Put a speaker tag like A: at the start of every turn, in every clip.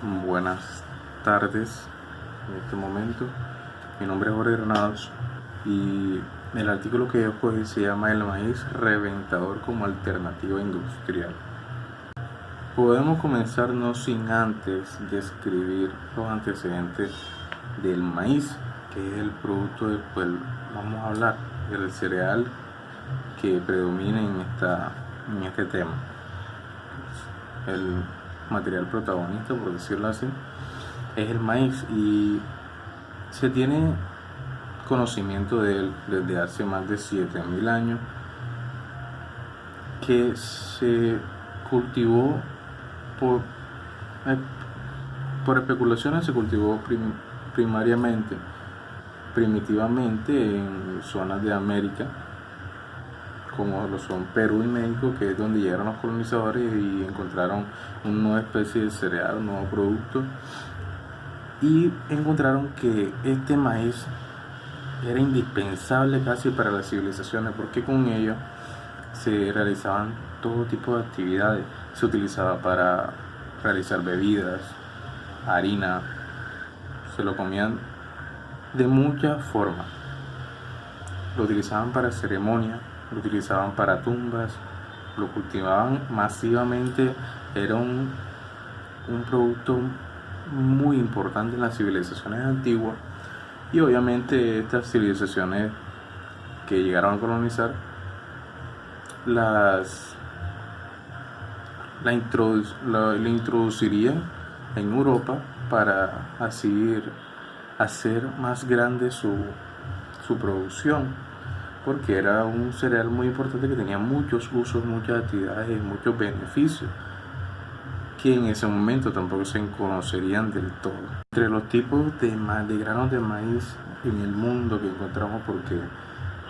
A: Buenas tardes en este momento. Mi nombre es Jorge Granados y el artículo que yo escogí se llama El maíz reventador como alternativa industrial. Podemos comenzar no sin antes describir los antecedentes del maíz, que es el producto del cual vamos a hablar, el cereal que predomina en este tema. El material protagonista, por decirlo así, es el maíz y se tiene conocimiento de él desde hace más de 7000 años, que se cultivó por, por especulaciones, se cultivó primitivamente en zonas de América, como lo son Perú y México, que es donde llegaron los colonizadores y encontraron una nueva especie de cereal, un nuevo producto, y encontraron que este maíz era indispensable casi para las civilizaciones, porque con ello se realizaban todo tipo de actividades. Se utilizaba para realizar bebidas, harina, se lo comían de muchas formas. Lo utilizaban para ceremonias, lo utilizaban para tumbas, lo cultivaban masivamente. Era un producto muy importante en las civilizaciones antiguas, y obviamente estas civilizaciones que llegaron a colonizar la introducirían en Europa para así hacer más grande su producción, porque era un cereal muy importante que tenía muchos usos, muchas actividades y muchos beneficios que en ese momento tampoco se conocerían del todo. Entre los tipos de granos de maíz en el mundo que encontramos, porque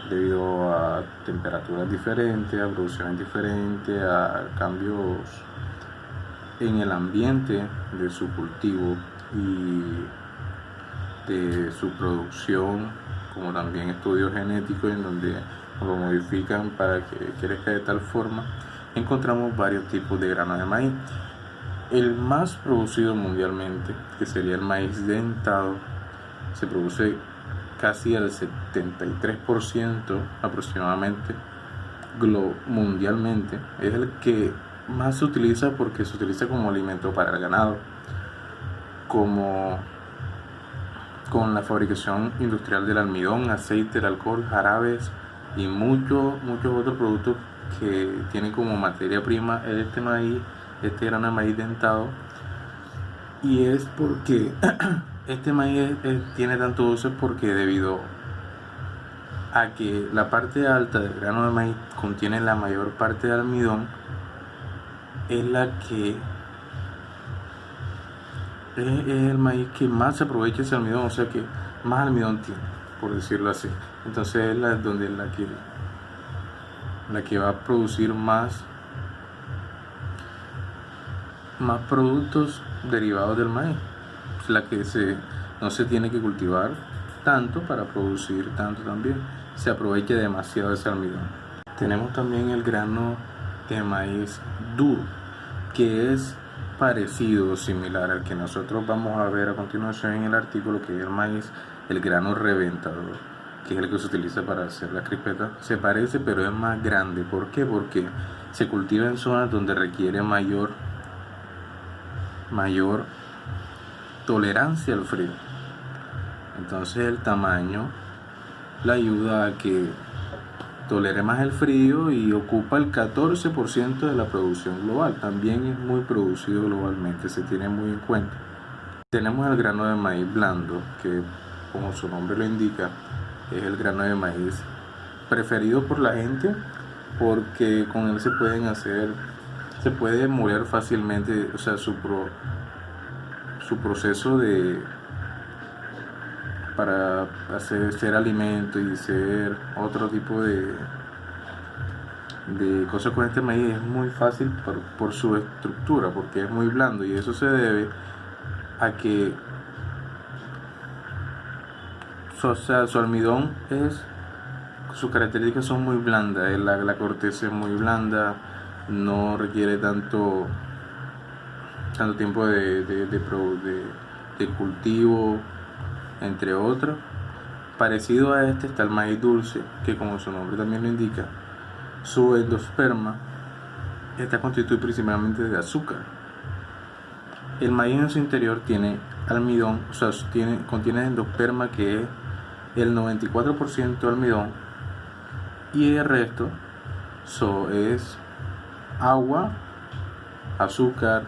A: debido a temperaturas diferentes, a producciones diferentes, a cambios en el ambiente de su cultivo y de su producción, como también estudios genéticos en donde lo modifican para que crezca de tal forma, encontramos varios tipos de grano de maíz. El más producido mundialmente, que sería el maíz dentado, se produce casi el 73% aproximadamente mundialmente. Es el que más se utiliza porque se utiliza como alimento para el ganado, como con la fabricación industrial del almidón, aceite, el alcohol, jarabes y muchos otros productos que tienen como materia prima este maíz, este grano de maíz dentado. Y es porque este maíz tiene tanto uso, porque debido a que la parte alta del grano de maíz contiene la mayor parte de almidón, es el maíz que más se aprovecha ese almidón, o sea que más almidón tiene, por decirlo así. Entonces es la que va a producir más productos derivados del maíz, la que no se tiene que cultivar tanto para producir tanto, también se aprovecha demasiado ese almidón. Tenemos también el grano de maíz duro, que es parecido o similar al que nosotros vamos a ver a continuación en el artículo, que es el maíz, el grano reventador, que es el que se utiliza para hacer la crispeta. Se parece, pero es más grande. ¿Por qué? Porque se cultiva en zonas donde requiere mayor tolerancia al frío. Entonces el tamaño le ayuda a que tolere más el frío y ocupa el 14% de la producción global. También es muy producido globalmente, se tiene muy en cuenta. Tenemos el grano de maíz blando, que como su nombre lo indica, es el grano de maíz preferido por la gente, porque con él se puede moler fácilmente, o sea, su proceso para ser alimento y ser otro tipo de cosas con este maíz es muy fácil por su estructura, porque es muy blando, y eso se debe a que su almidón sus características son muy blandas. La corteza es muy blanda, no requiere tanto tiempo de cultivo, entre otros. Parecido a este está el maíz dulce, que como su nombre también lo indica, su endosperma está constituido principalmente de azúcar. El maíz en su interior tiene almidón, o sea, contiene endosperma, que es el 94% almidón, y el resto es agua, azúcar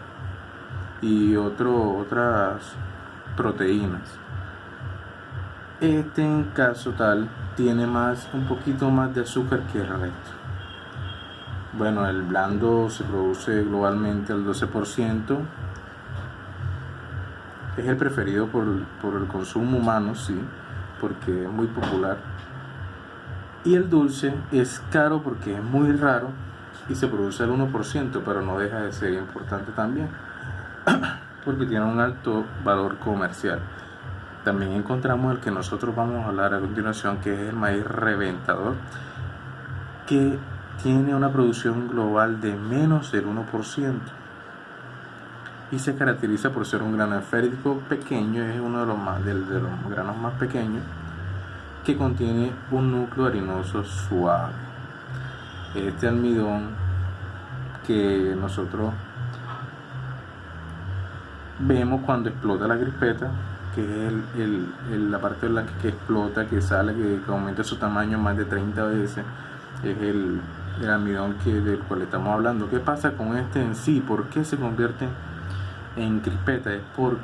A: y otras proteínas. Este, en caso tal, tiene un poquito más de azúcar que el resto. Bueno, el blando se produce globalmente al 12%. Es el preferido por el consumo humano, sí, porque es muy popular. Y el dulce es caro porque es muy raro y se produce al 1%, pero no deja de ser importante también, porque tiene un alto valor comercial. También encontramos el que nosotros vamos a hablar a continuación, que es el maíz reventador, que tiene una producción global de menos del 1% y se caracteriza por ser un grano esférico pequeño. Es uno de los granos más pequeños, que contiene un núcleo harinoso suave. Este almidón que nosotros vemos cuando explota la crispeta, que es la parte blanca que explota, que sale, que aumenta su tamaño más de 30 veces, es el almidón del cual estamos hablando. ¿Qué pasa con este en sí? ¿Por qué se convierte en crispeta? Es porque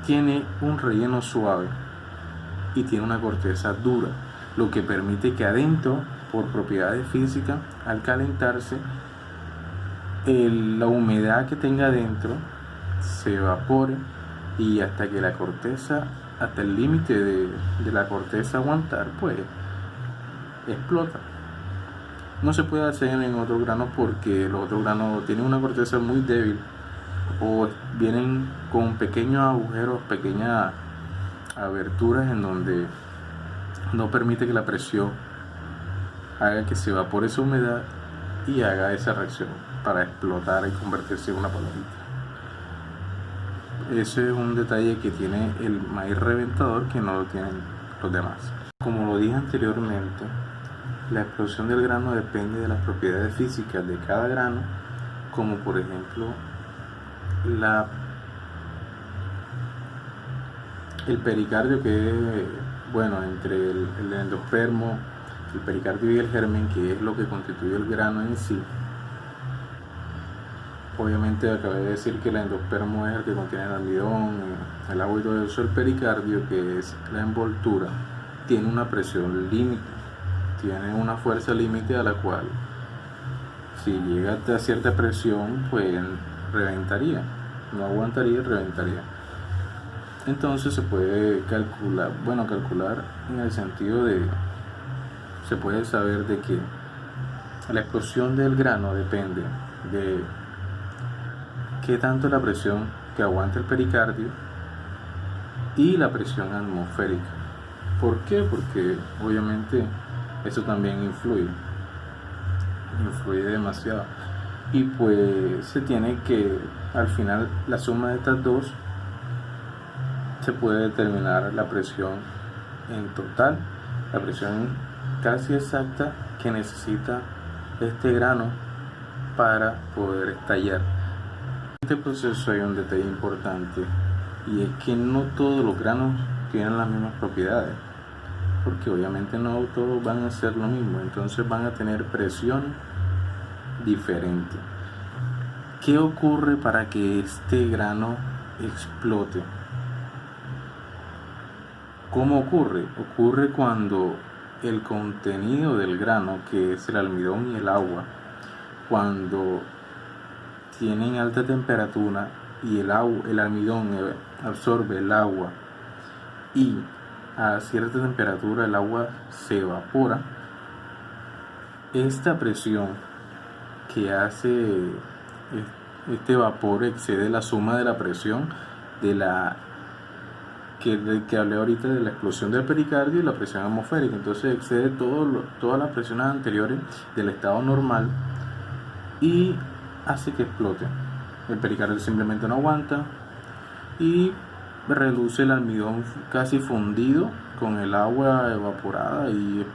A: tiene un relleno suave y tiene una corteza dura, lo que permite que adentro, por propiedades físicas, al calentarse, la humedad que tenga adentro se evapore, y hasta que la corteza, hasta el límite de la corteza aguantar, pues explota. No se puede hacer en otros granos porque los otros granos tienen una corteza muy débil, o vienen con pequeños agujeros, pequeñas aberturas en donde no permite que la presión haga que se evapore esa humedad y haga esa reacción para explotar y convertirse en una palomita. Ese es un detalle que tiene el maíz reventador, que no lo tienen los demás. Como lo dije anteriormente, la explosión del grano depende de las propiedades físicas de cada grano, como por ejemplo el pericardio, que es, bueno, entre el endospermo, el pericardio y el germen, que es lo que constituye el grano en sí. Obviamente acabé de decir que el endospermo es el que contiene el almidón, el agua y todo eso. El pericardio, que es la envoltura, tiene una presión límite, tiene una fuerza límite, a la cual, si llega a cierta presión, pues reventaría, no aguantaría y reventaría. Entonces se puede calcular en el sentido de, se puede saber de que la explosión del grano depende de qué tanto la presión que aguanta el pericardio y la presión atmosférica. ¿Por qué? Porque obviamente eso también influye demasiado, y pues se tiene que, al final, la suma de estas dos, se puede determinar la presión en total, la presión casi exacta que necesita este grano para poder estallar. En este proceso hay un detalle importante, y es que no todos los granos tienen las mismas propiedades, porque obviamente no todos van a ser lo mismo, entonces van a tener presión diferente. ¿Qué ocurre para que este grano explote? ¿Cómo ocurre? Ocurre cuando el contenido del grano, que es el almidón y el agua, cuando tienen alta temperatura y el almidón absorbe el agua, y a cierta temperatura el agua se evapora, esta presión que hace este vapor excede la suma de la presión de que hablé ahorita, de la explosión del pericardio y la presión atmosférica. Entonces excede todas las presiones anteriores del estado normal y hace que explote. el pericardio simplemente no aguanta y reduce el almidón casi fundido con el agua evaporada y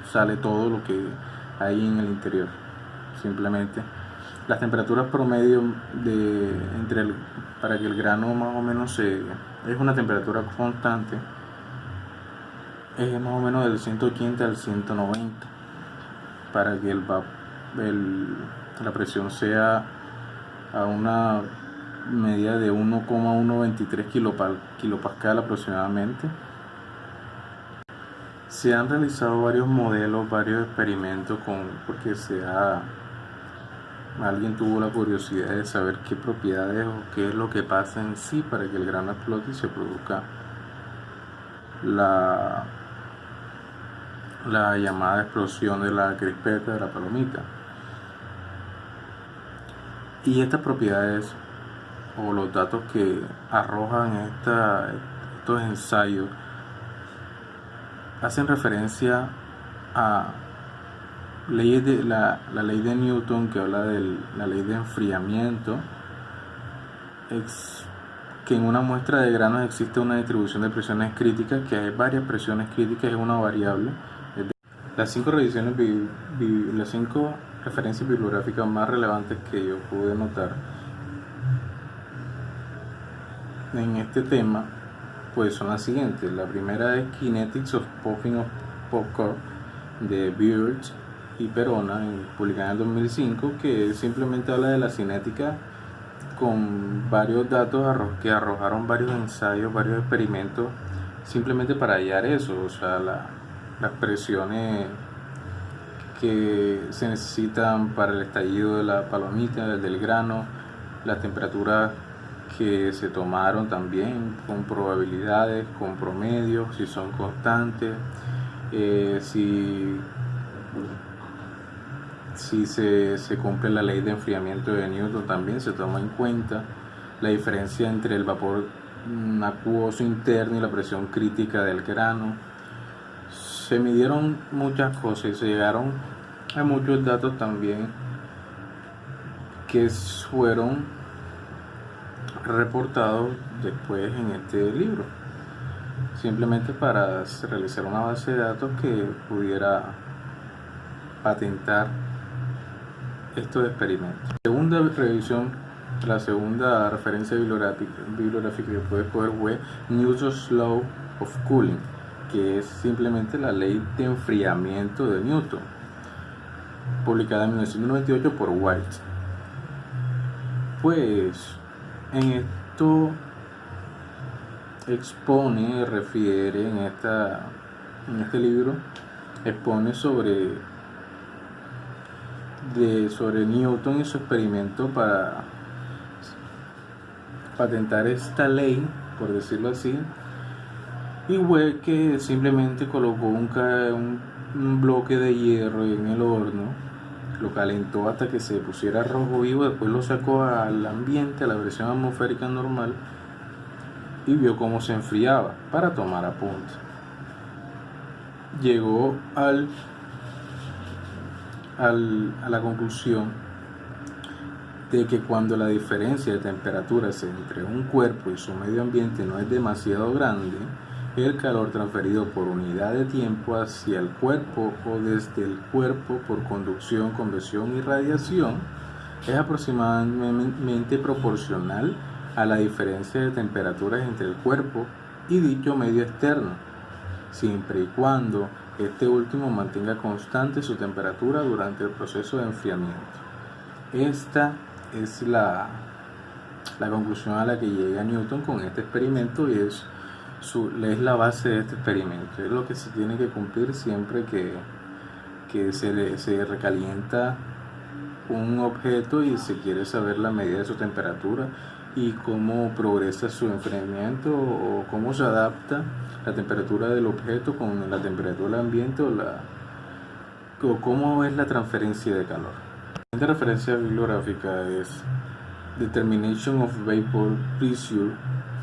A: sale todo lo que hay en el interior. Simplemente las temperaturas promedio para que el grano más o menos es una temperatura constante, es más o menos del 180 al 190 para que la presión sea a una medida de 1,123 kilopascal aproximadamente. Se han realizado varios modelos, varios experimentos porque alguien tuvo la curiosidad de saber qué propiedades o qué es lo que pasa en sí para que el grano explote y se produzca la llamada explosión de la crispeta de la palomita. Y estas propiedades o los datos que arrojan estos ensayos hacen referencia a leyes de la ley de Newton, que habla de la ley de enfriamiento, que en una muestra de granos existe una distribución de presiones críticas, que hay varias presiones críticas, es una variable. Las 5 referencias bibliográficas más relevantes que yo pude notar en este tema pues son las siguientes. La primera es Kinetics of Popping of Popcorn de Beard y Perona, publicada en el 2005, que simplemente habla de la cinética con varios datos que arrojaron varios ensayos, varios experimentos, simplemente para hallar eso, o sea, las presiones que se necesitan para el estallido de la palomita, del grano, las temperaturas que se tomaron también, con probabilidades, con promedios, si son constantes, si se cumple la ley de enfriamiento de Newton, también se toma en cuenta la diferencia entre el vapor acuoso interno y la presión crítica del grano. Se midieron muchas cosas y se llegaron a muchos datos también que fueron reportados después en este libro, simplemente para realizar una base de datos que pudiera patentar estos experimentos. La segunda referencia bibliográfica que pude escoger fue Newton's Law of Cooling, que es simplemente la ley de enfriamiento de Newton, publicada en 1998 por White. Pues en esto refiere en este libro, expone sobre Newton y su experimento para patentar esta ley, por decirlo así, y fue que simplemente colocó un bloque de hierro en el horno, lo calentó hasta que se pusiera rojo vivo, después lo sacó al ambiente, a la presión atmosférica normal, y vio cómo se enfriaba para tomar apuntes. Llegó a la conclusión de que cuando la diferencia de temperaturas entre un cuerpo y su medio ambiente no es demasiado grande, el calor transferido por unidad de tiempo hacia el cuerpo o desde el cuerpo por conducción, convección y radiación es aproximadamente proporcional a la diferencia de temperaturas entre el cuerpo y dicho medio externo, siempre y cuando este último mantenga constante su temperatura durante el proceso de enfriamiento. Esta es la conclusión a la que llega Newton con este experimento y es la base de este experimento. Es lo que se tiene que cumplir siempre que se recalienta un objeto y se quiere saber la medida de su temperatura y cómo progresa su enfriamiento o cómo se adapta la temperatura del objeto con la temperatura del ambiente o cómo es la transferencia de calor. La siguiente referencia bibliográfica es Determination of Vapor Pressure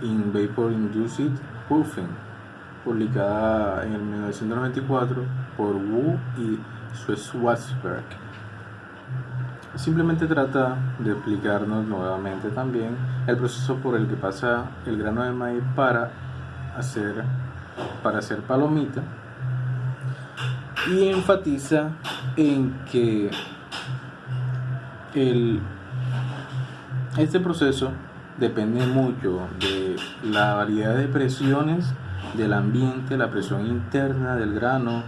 A: in Vapor Induced Puffing, publicada en el 1994 por Wu y Schwarzberg. simplemente trata de explicarnos nuevamente también el proceso por el que pasa el grano de maíz hacer, para hacer palomita, y enfatiza en que este proceso depende mucho de la variedad de presiones del ambiente, la presión interna del grano,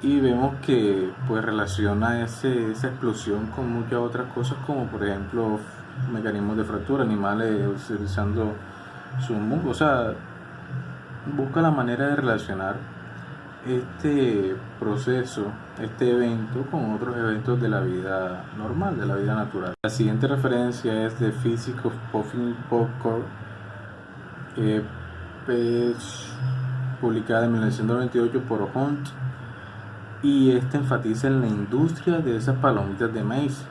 A: y vemos que pues relaciona esa explosión con muchas otras cosas, como por ejemplo mecanismos de fractura, animales utilizando sus musgos. O sea, busca la manera de relacionar este proceso, este evento, con otros eventos de la vida normal, de la vida natural. La siguiente referencia es de Physics of Puffing Popcorn, publicada en 1998 por Hunt, y este enfatiza en la industria de esas palomitas de maíz.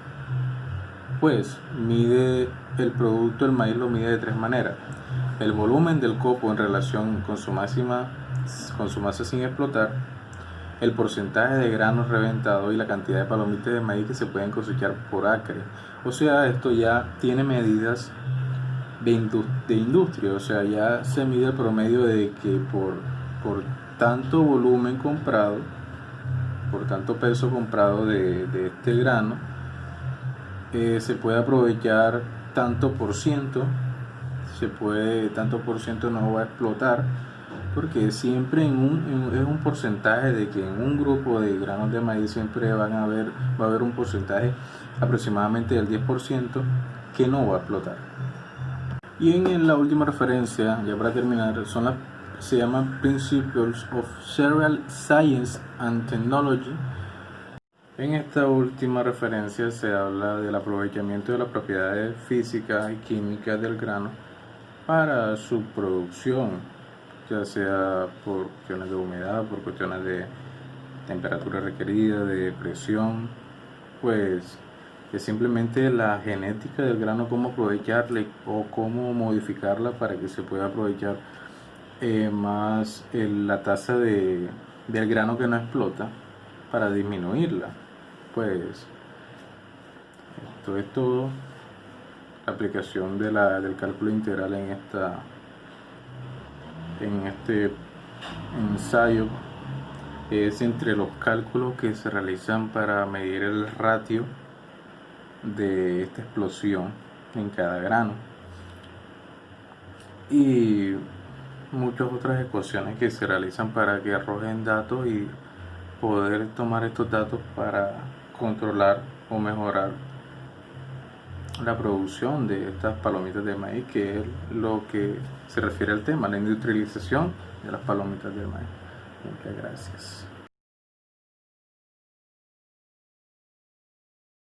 A: Pues mide el producto, el maíz lo mide de tres maneras: el volumen del copo en relación con su masa sin explotar, el porcentaje de granos reventados y la cantidad de palomitas de maíz que se pueden cosechar por acre. O sea, esto ya tiene medidas de industria, o sea, ya se mide el promedio de que por tanto volumen comprado, por tanto peso comprado de este grano, se puede aprovechar tanto por ciento, tanto por ciento no va a explotar, porque siempre es un porcentaje de que en un grupo de granos de maíz siempre va a haber un porcentaje aproximadamente del 10% que no va a explotar. Y en la última referencia, ya para terminar, se llaman Principles of Cereal Science and Technology. En esta última referencia se habla del aprovechamiento de las propiedades físicas y químicas del grano para su producción, ya sea por cuestiones de humedad, por cuestiones de temperatura requerida, de presión, pues es simplemente la genética del grano, cómo aprovecharla o cómo modificarla para que se pueda aprovechar más la tasa del grano que no explota, para disminuirla. Pues esto es todo. La aplicación del cálculo integral en este ensayo es entre los cálculos que se realizan para medir el ratio de esta explosión en cada grano, y muchas otras ecuaciones que se realizan para que arrojen datos y poder tomar estos datos para controlar o mejorar la producción de estas palomitas de maíz, que es lo que se refiere al tema, la industrialización de las palomitas de maíz. Muchas gracias.